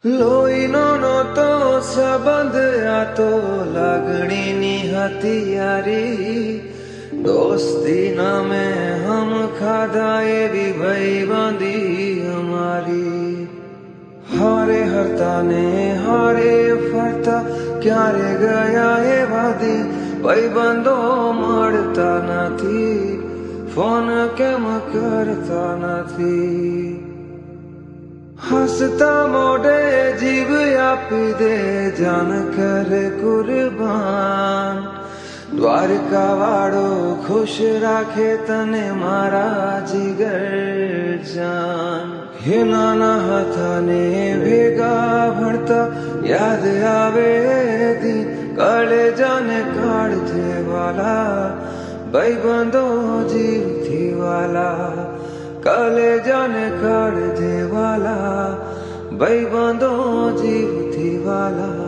લોહીનો નહોતો સંબંધ આ તો લાગણીની હતી યારી દોસ્તી નામે હમ ખાધા એવી ભાઈબંધી અમારી હારે હરતા ને હારે ફરતા ક્યારે ગયા એ વાદી ભાઈબંધો મળતા નથી ફોન કેમ કરતા નથી હસતા મોઢે જીવ આપી દે જાન કરે કુરબાન દ્વારકા વાળો ખુશ રાખે તને મારા જીગર જાન હે નાના હતા ને ભેગા ભણતા યાદ આવે દી કળેજાને કાઢજે વાલા ભાઈબંધો જીવથી વાલા કલેજાને કાઢજે વાલા ભાઈબંધો જીવથી વાલા।